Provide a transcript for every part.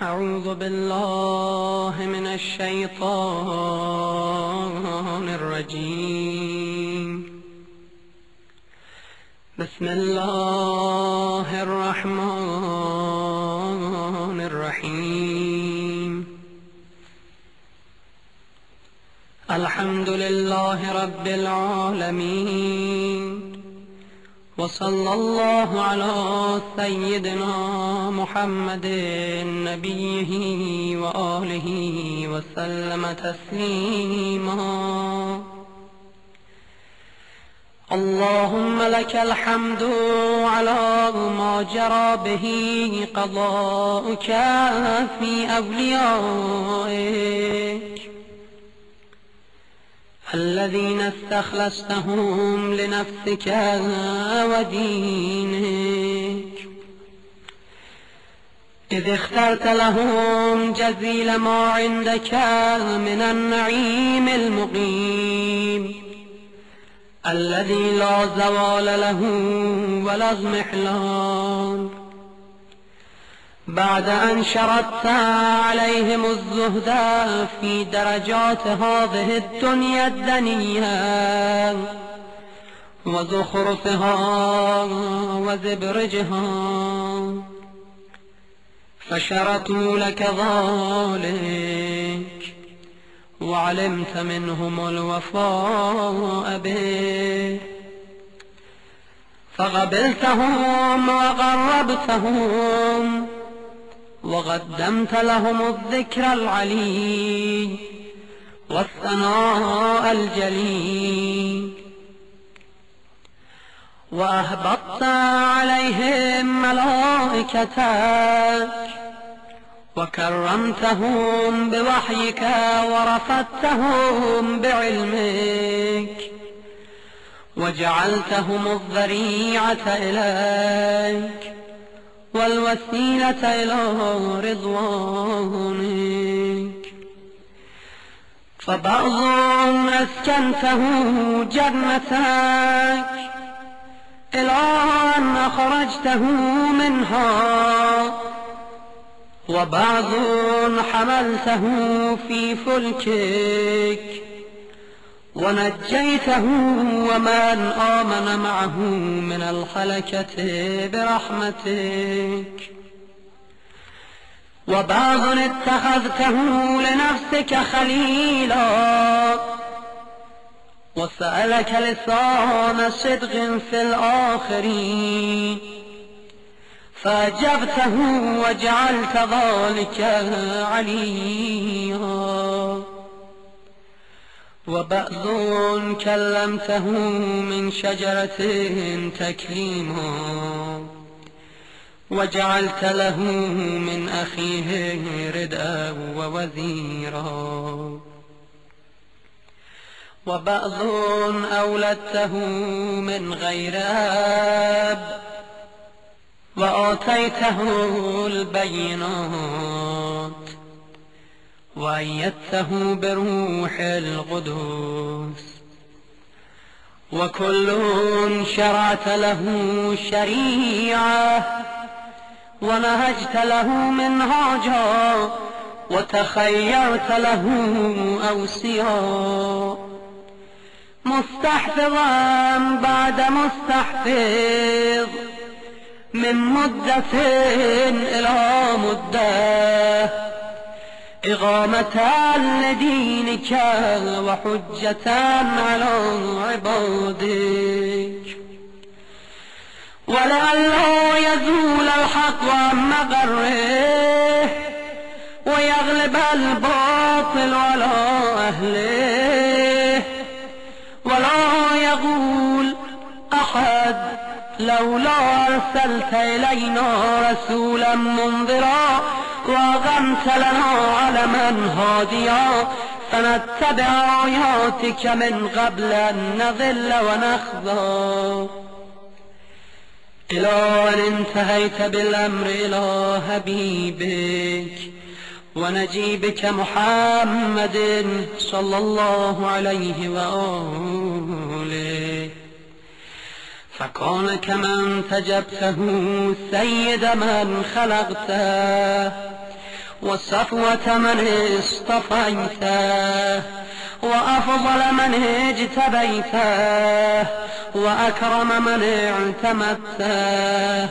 أعوذ بالله من الشيطان الرجيم. بسم الله الرحمن الرحيم. الحمد لله رب العالمين، وصلى الله على سيدنا محمد نبيه وآله وسلم تسليما. اللهم لك الحمد على ما جرى به قضاؤك في أوليائك الذين استخلصتهم لنفسك ودينك، إذ اخترت لهم جزيل ما عندك من النعيم المقيم الذي لا زوال له ولا اضمحلال، بعد أن شردت عليهم الزهد في درجات هذه الدنيا الدنية وزخرفها وزبرجها، فشرطوا لك ذلك وعلمت منهم الوفاء به، فقبلتهم وقربتهم وقدمت لهم الذكر العلي والثناء الجليل، وأهبطت عليهم ملائكتك وكرمتهم بوحيك ورفدتهم بعلمك وجعلتهم الذريعة إليك والوسيلة إلى رضوانك، فبعض أسكنته جنتك إلى أن أخرجته منها، وبعض حملته في فلكك ونجيته ومن آمن معه من الهلكة برحمتك، وبعض اتخذته لنفسك خليلا وسألك لسان صدق في الآخرين فأجبته وجعلت ذلك عليا، وبعض كلمته من شجرة تكليما وجعلت له من أخيه ردءا ووزيرا، وبعض أولدته من غير أب وآتيته البينات وأيدته بروح القدس، وكل شرعت له شريعة ونهجت له منهاجا وتخيرت له أوصياء، مستحفظا بعد مستحفظ من مدة إلى مدة، إقامة لدينك وحجة على عبادك، ولئلا يزول الحق عن مقره ويغلب الباطل على أهله، ولا يقول أحد لولا أرسلت إلينا رسولا منذرا وأقمت لنا علما هاديا فنتبع آياتك من قبل أن نضل ونخزى، إلى أن انتهيت بالأمر إلى حبيبك ونجيبك محمد صلى الله عليه وآله، فكان كمن تجبته سيد من خلقته وصفوة من اصطفيته، وأفضل من اجتبيته، وأكرم من اعتمدته.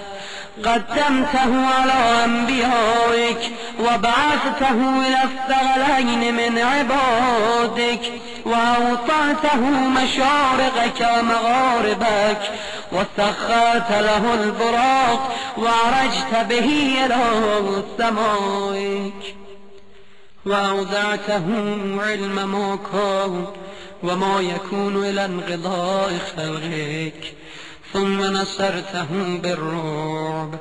قدمته على أنبيائك، وبعثته إلى الثقلين من عبادك، وأوطعته مشارقك ومغاربك، وسخرت له البراق، وعرجت به إلى سمائك، وأودعته علم ما كان وما يكون إلى انقضاء خلقك، ثم نصرته بالرعب،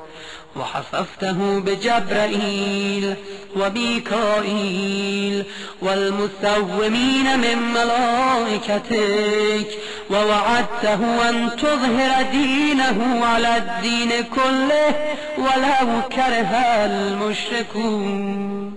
وحففته بجبرائيل وميكائيل والمسومين من ملائكتك، ووعدته أن تظهر دينه على الدين كله ولو كره المشركون.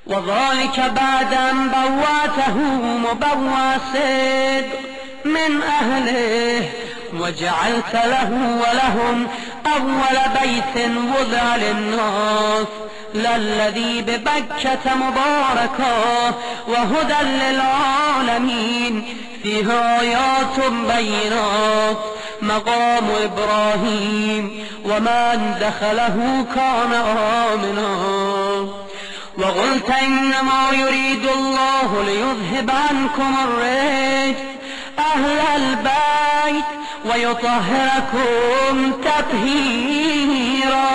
وذلك بعد أن بواته مبوى صدق من أهله، وجعلت له ولهم أول بيت وضع للناس للذي ببكة مباركا وهدى للعالمين، فيه آيات بينات مقام إبراهيم، ومن دخله كان آمنا. وقلت إنما يريد الله ليذهب عنكم الرجس أهل البيت ويطهركم تطهيرا.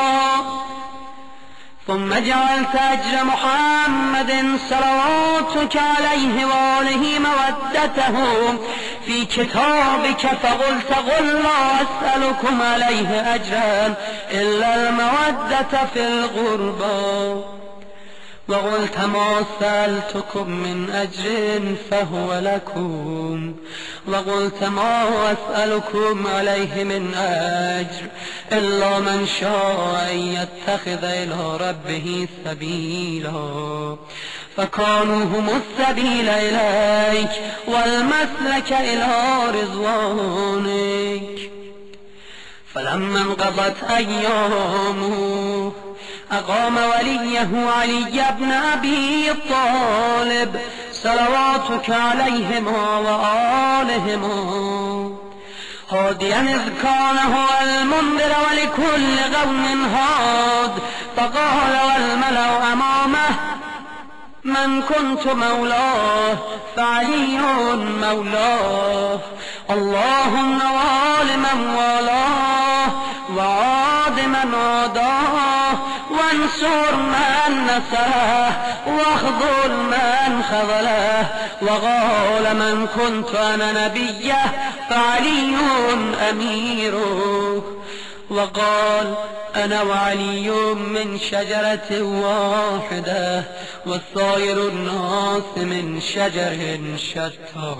ثم جعلت أجر محمد صلواتك عليه وآله مودته في كتابك، فقلت قل لا أسألكم عليه أجرا إلا المودة في القربى. وقلت ما سألتكم من أجر فهو لكم، وقلت ما أسألكم عليه من أجر إلا من شاء أن يتخذ إلى ربه سبيلا، فكانوا هم السبيل إليك والمسلك إلى رضوانك. فلما انقضت أيامه أقام وليه علي بن أبي طالب صلواتك عليهما وآلهما هاديا إذ كان هو المنذر ولكل قوم هاد، فقال والملأ أمامه من كنت مولاه فعلي مولاه، اللهم وآل من والاه وعاد من عاداه، وانصر من نصره واخذل من خذله. وقال من كنت أنا نبيه فعلي أميره، وقال أنا وعلي من شجرة واحدة والسائر الناس من شجر شتى.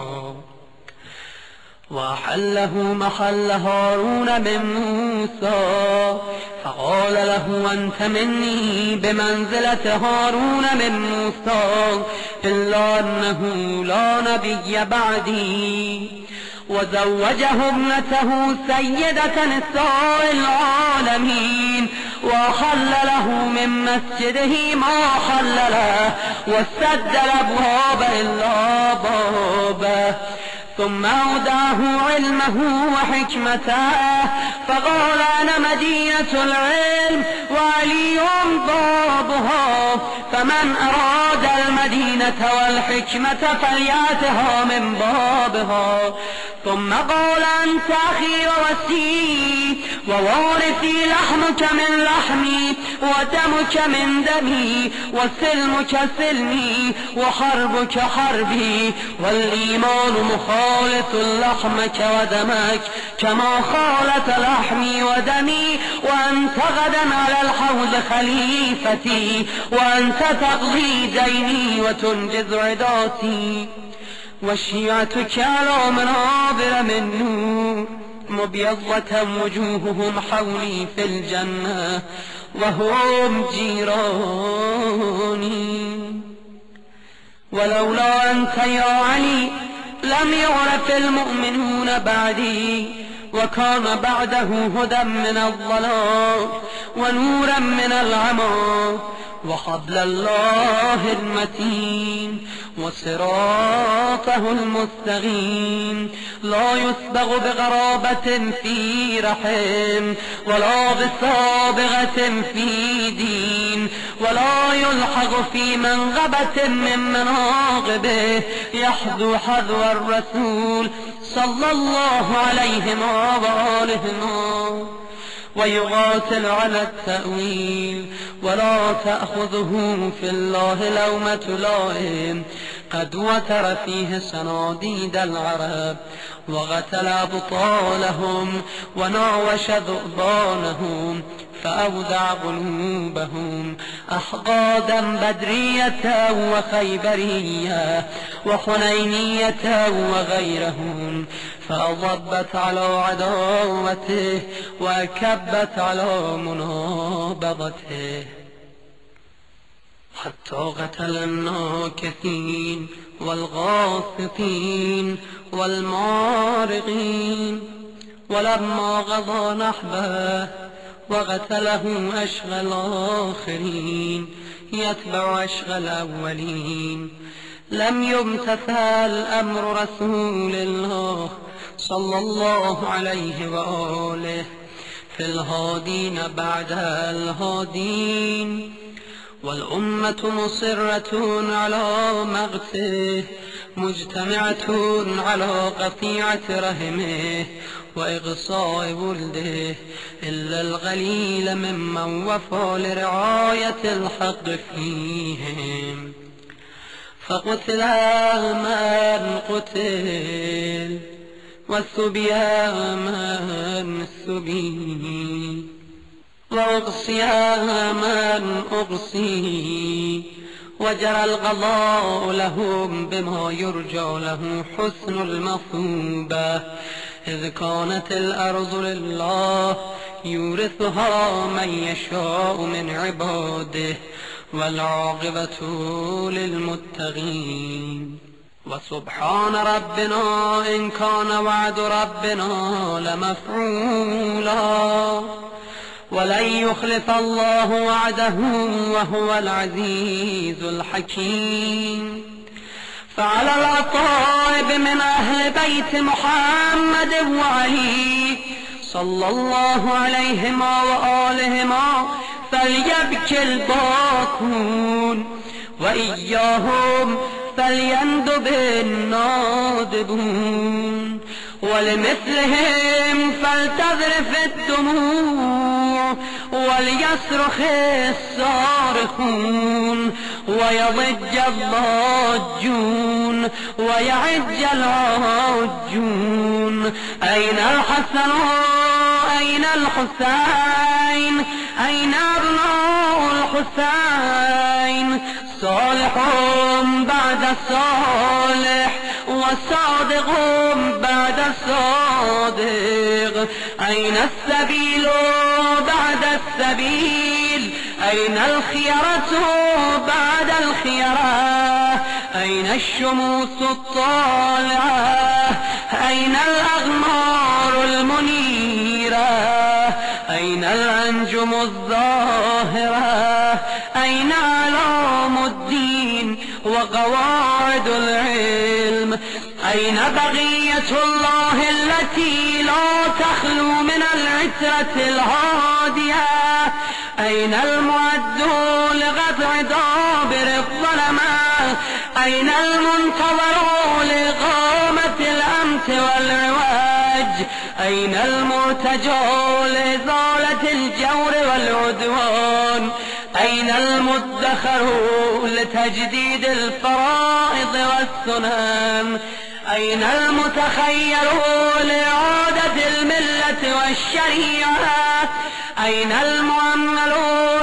وأحله محل هارون من موسى، فقال له أنت مني بمنزلة هارون من موسى، إلا أنه لا نبي بعدي. وزوجه ابنته سيدة نساء العالمين، وحل له من مسجده ما حل له، وسد الأبواب إلا بابه. ثم أودعه علمه وحكمته، فقال أنا مدينة العلم وعلي بابها، فمن أراد المدينة والحكمة فليأتها من بابها. ثم قال أنت أخي ووسيي ووارثي، لحمك من لحمي ودمك من دمي، وسلمك سلمي وحربك حربي، والإيمان مخالط لحمك ودمك كما خالط لحمي ودمي، وأنت غدا على الحوض خليفتي، وأنت تقضي ديني وتنجز عداتي. وشيعتك على منابر من نور مبيضة وجوههم حولي في الجنة وهم جيراني. ولولا أنت يا علي لم يعرف المؤمنون بعدي، وكان بعده هدى من الضلال ونورا من العمى وحبل الله المتين وصراطه المستقيم لا يسبغ بغرابة في رحم ولا بسابغة في دين ولا يلحق في منغبة من مناقبه يحذو حذو الرسول صلى الله عليه وآله ويقاتل على التأويل ولا تأخذه في الله لومة لائم قد وتر فيه صناديد العرب وقتل أبطالهم وناوش ذؤبانهم فأودع قلوبهم أحقادا بدرية وخيبرية وحنينية وغيرهم فأضبت على عداوته وكبت على منابضته حتى قتل الناكثين والغاسطين والمارقين ولما قضى نحبه وقتله أشغى الآخرين يتبع أشغى الأولين لم يمتثل أمر رسول الله صلى الله عليه وآله في الهادين بعد الهادين والأمة مصرة على مقته مجتمعة على قطيعة رحمه وإغصاء ولده إلا القليل ممن وفى لرعاية الحق فيهم فقتل من قتل وسبي من سبي وأقصي من أقصي وجرى القضاء لهم بما يرجى له حسن المثوبة إذ كانت الأرض لله يورثها من يشاء من عباده والعاقبة للمتقين وسبحان ربنا إن كان وعد ربنا لمفعولا ولن يخلف الله وعده وهو العزيز الحكيم فعلى الأطائب من أهل بيت محمد وعلي صلى الله عليهما وآلهما فليبكي الباكون وإياهم فليندب النادبون ولمثلهم فلتذرف الدموع وليصرخ الصارخون ويضج الضاجون ويعج العاجون أين الحسن أين الحسين أين أبناء الحسين صالح بعد صالح وصادق بعد صادق أين السبيل بعد السبيل أين الخيرة بعد الخيرة أين الشموس الطالعة أين الأغمار المنيرة أين الأنجم الظاهرة أين علام الدين وقواعد العلم أين بقية الله التي لا تخلو من العترة الهادية أين المعد لقطع دابر الظلمة أين المنتظر لإقامة الأمت والعواج أين المرتجى لإزالة الجور والعدوان أين المدخر لتجديد الفرائض والسنن أين المتخير لإعادة الملة والشريعة أين المؤمل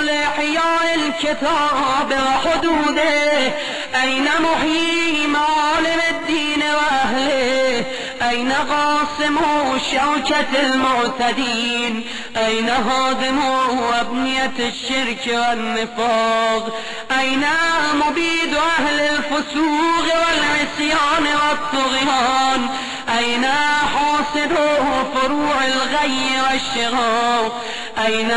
لإحياء الكتاب وحدوده أين محيي معالم الدين وأهله أين قاسم شوكة المعتدين أين هادم أبنية الشرك والنفاق أين مبيد أهل الفسوق والعصيان والطغيان أين حاسد فروع الغي والشغار؟ أين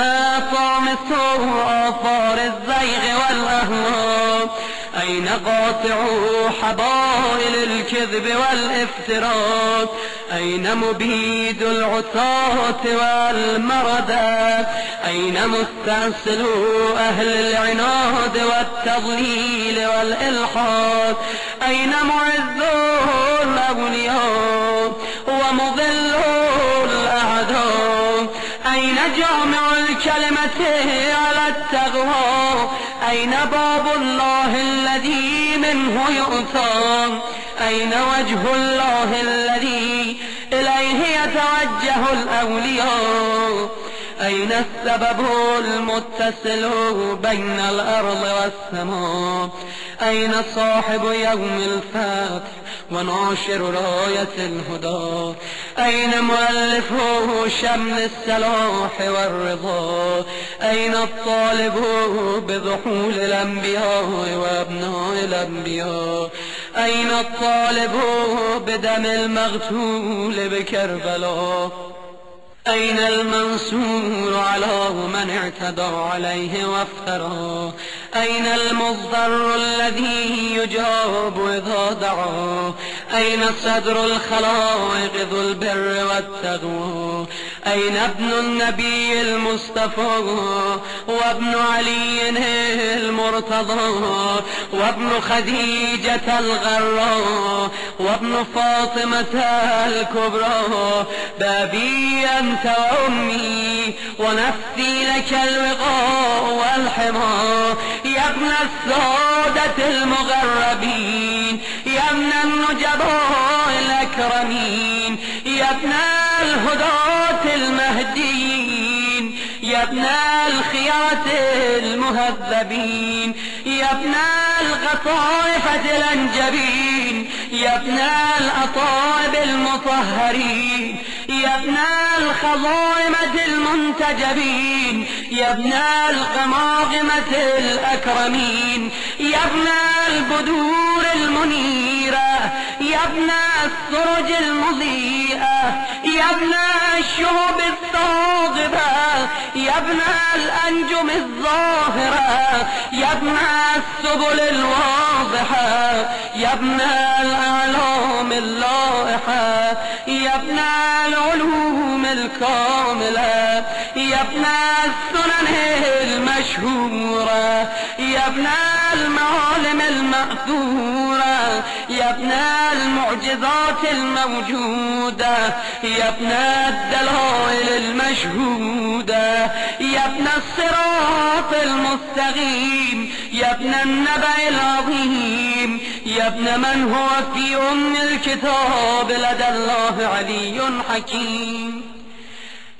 طامس آثار الزيغ والأهواء؟ أين قاطعوا حبائل الكذب والافتراء؟ أين مبيد العصاة والمردة؟ أين مستأصلوا أهل العناد والتضليل والإلحاد؟ أين معزوا الأولياء ومضلوا الأعداء؟ أين جامع الكلمة على التقوى؟ أين باب الله الذي منه يؤتى؟ أين وجه الله الذي إليه يتوجه الأولياء؟ أين السبب المتصل بين الأرض والسماء؟ أين صاحب يوم الفتح وناشر راية الهدى؟ أين مؤلف شمل السلاح والرضا؟ أين الطالب بضحول الأنبياء وأبناء الأنبياء؟ أين الطالب بدم المغتول بكربلاء؟ أين المنصور على من اعتدى عليه وافترى؟ أين المضطر الذي يجاب إذا دعا؟ أين صدر الخلائق ذو البر والتقوى؟ أين ابن النبي المصطفى وابن علي المرتضى وابن خديجة الغراء وابن فاطمة الكبرى؟ بابي أنت وأمي ونفسي لك الوقاء والحمى، يا ابن السادة المغربين، يا ابن النجباء الأكرمين، يا ابن الهداة المهديين، يا ابن الخيات المهذبين، يا ابن القطائفة الأنجبين، يا ابن الأطائب المطهرين، يا ابن الخضائمة المنتجبين، يا ابن القماقمة الأكرمين، يا ابن البدور المنيرة، يا ابن السرج المضيئة، يا ابن الشهب الثاقبة، يا ابن الأنجم الظاهرة، يا ابن السبل الواضحة، يا ابن الأعلام اللائحة، يا ابن العلوم الكاملة، يا ابن السنن المشهورة، يا ابن المعالم المأثورة، يا ابن المعجزات الموجودة، يا ابن الدلائل المشهودة، يا ابن الصراط المستقيم، يا ابن النبأ العظيم، يا ابن من هو في أم الكتاب لدى الله علي حكيم،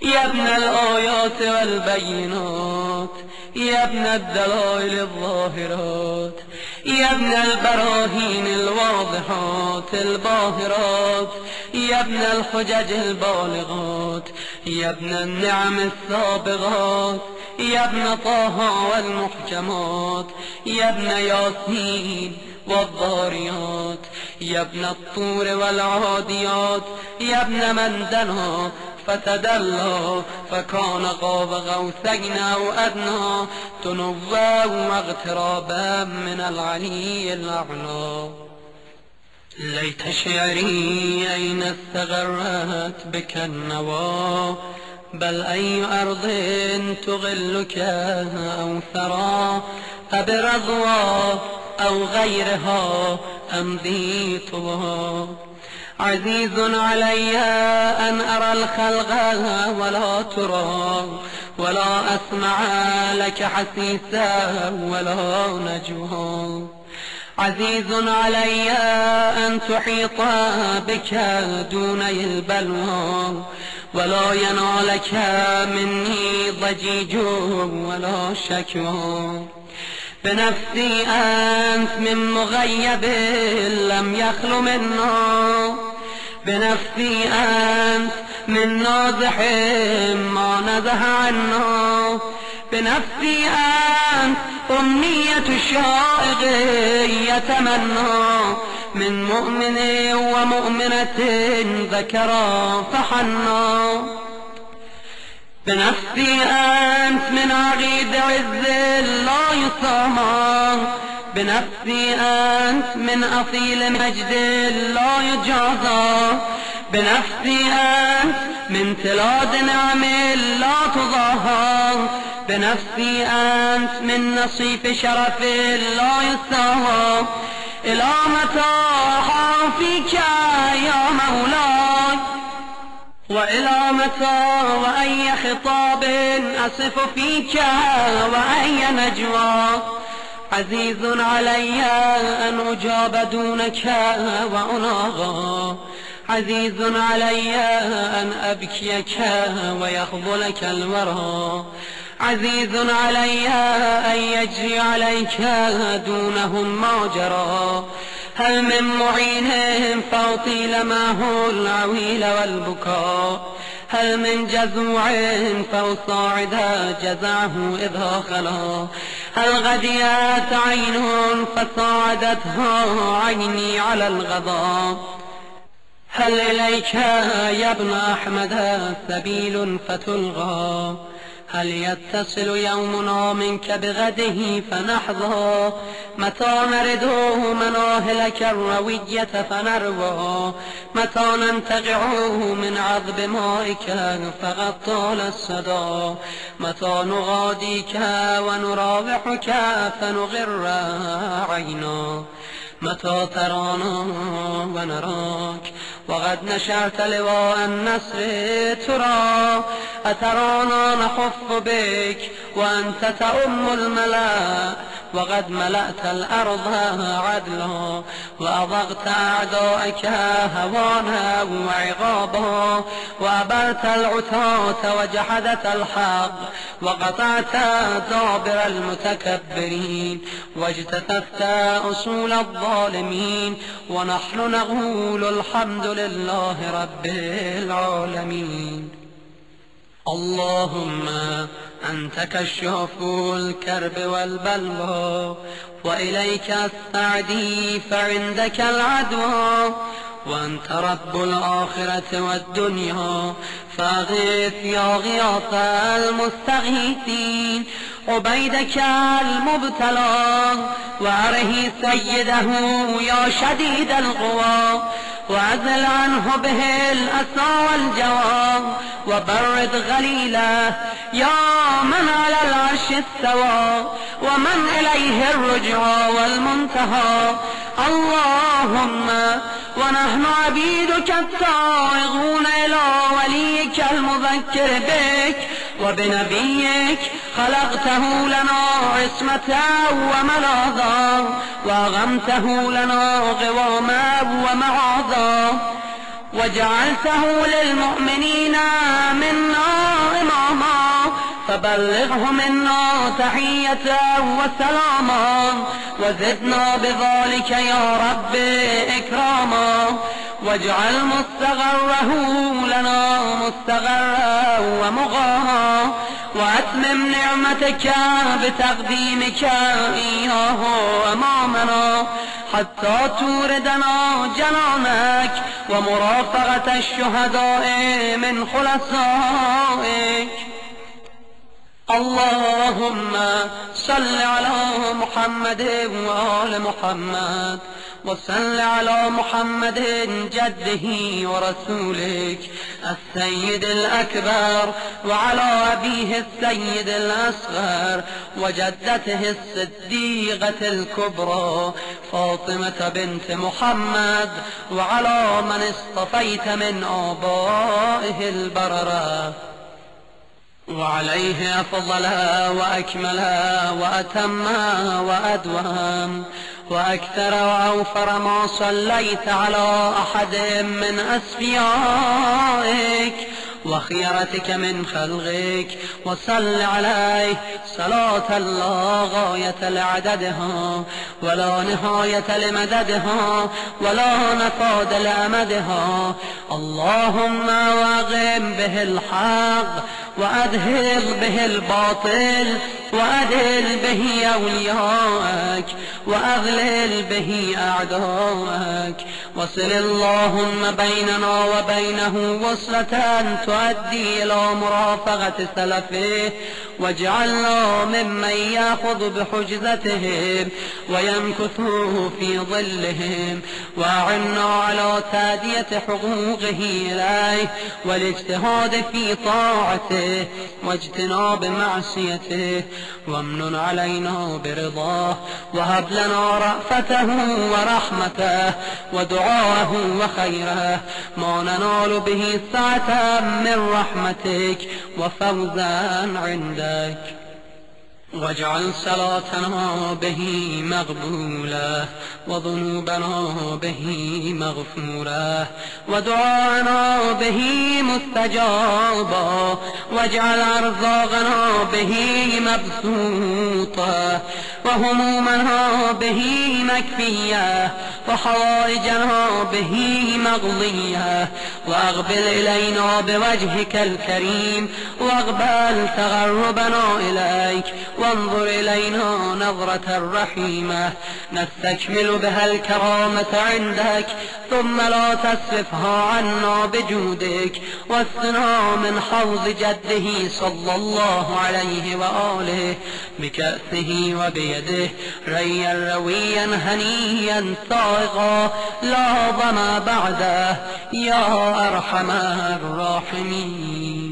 يا ابن الآيات والبينات، يا ابن الدلائل الظاهرات، يا ابن البراهين الواضحات الباهرات، يا ابن الحجج البالغات، يا ابن النعم السابغات، يا ابن طه والمحكمات، يا ابن ياسين والضاريات، يا ابن الطور والعاديات، يا ابن من دنا فتدلى فكان قاب قوسين أو أدنى تنوى واغترابا من العلي الأعلى. ليت شعري أين استغرت بك النوى، بل أي أرض تغلك أو ثرى، أبرضوى أو غيرها أمضي طوى. عزيز علي أن أرى الخلق ولا ترى، ولا أسمع لك حسيسا ولا نجوى. عزيز علي أن تحيط بك دوني البلوى، ولا ينالك مني ضجيج ولا شكوى. بنفسي أنت من مغيب لم يخل منا، بنفسي أنت من نازح ما نزه عنا، بنفسي أنت أمنية الشائق يتمنى، من مؤمن ومؤمنة ذكرا فحنا. بنفسي أنت من عقيد عز لا يصام، بنفسي أنت من أصيل مجد لا يجازى، بنفسي أنت من تلاد نعم لا تضاهى، بنفسي أنت من نصيف شرف لا يستهى. إلى متى أخافيك يا مولاي، وإلى متى وأي خطاب أصف فيك وأي نجوى. عزيز علي أن أجاب دونك وأناغى، عزيز علي أن أبكيك ويخذلك الورى، عزيز علي أن يجري عليك دونهم ما جرى. هل من معين فأطيل معه العويل والبكاء، هل من جزوع فأصاعد جزعه إذا خلا، هل غديت عين فصاعدتها عيني على الغضا. هل إليك يا ابن أحمد سبيل فتلغى، هل يتصل يومنا منك بغده فنحظى. متى نرد مناهلك الروية فنروى، متى ننتقع من عذب مائك فقد طال الصدى. متى نغاديك ونراوحك فنغر عينا، متى ترانا ونراك وقد نشرت لواء النصر ترى. أترانا نخف بك وأنت تؤم الملا، وقد ملأت الأرض عدلا، وأضغت أعدائك هوانا وعقابا، وأبرت العتاة وجحدت الحق، وقطعت دابر المتكبرين، واجتثثت أصول الظالمين. ونحن نقول الحمد لله رب العالمين. اللهم أنت كشاف الكرب والبلوى، وإليك السعدي فعندك العدوى، وأنت رب الآخرة والدنيا فأغث يا غياث المستغيثين عبيدك المبتلى، وأره سيده يا شديد القوى، وأزل عنه به الأسى والجوى، وبرد غليله يا من على العرش استوى، ومن إليه الرجوى والمنتهى. اللهم ونحن عبيدك التائهون إلى وليك المذكر بك وبنبيك، خلقته لنا عصمة وملاذا، وأغمته لنا قواما ومعاذا، وجعلته للمؤمنين منا إماما، فبلغه منا تحية وسلاما، وزدنا بذلك يا رب إكراما، واجعل مستغره لنا مستغرا ومغاها، وأتمم نعمتك بتقديمك إياه أمامنا، حتى توردنا جنانك ومرافقة الشهداء من خلصائك. اللهم صل على محمد وآل محمد، وصل على محمد جده ورسولك السيد الأكبر، وعلى أبيه السيد الأصغر، وجدته الصديقة الكبرى فاطمة بنت محمد، وعلى من اصطفيت من آبائه البررة، وعليه أفضلها وأكملها وأتمها وأدوم وأكثر وأوفر ما صليت على أحد من أسفيائك وخيرتك من خلقك، وصل عليه صلاة لا غاية لعددها ولا نهاية لمددها ولا نفاد لأمدها. اللهم واقم به الحق وأذهب به الباطل، وأدل به أولياءك وأغلل به أعداءك، وصل اللهم بيننا وبينه وصلة تؤدي إلى مرافقة سلفه، واجعلنا ممن يأخذ بحجزتهم ويمكث في ظلهم، وأعنا على تأدية حقوقه إليه والاجتهاد في طاعته واجتناب معصيته، وامنن علينا برضاه، وهب لنا رأفته ورحمته ودعاءه وخيره، ما ننال به سعة من رحمتك وفوزا عندك. واجعل صلاتنا به مقبولة، وذنوبنا به مغفورة، ودعاءنا به مستجابة، واجعل أرزاقنا به مبسوطة، وهمومنا به مكفية، وحوائجنا به مقضية، وأقبل إلينا بوجهك الكريم، واقبل تقربنا إليك، وانظر إلينا نظرة رحيمة نستكمل بها الكرامة عندك، ثم لا تصرفها عنا بجودك، واسقنا من حوض جده صلى الله عليه وآله بكأسه وبيده ريا رويا هنيا سائغا لا ظما بعده، يا أرحم الراحمين.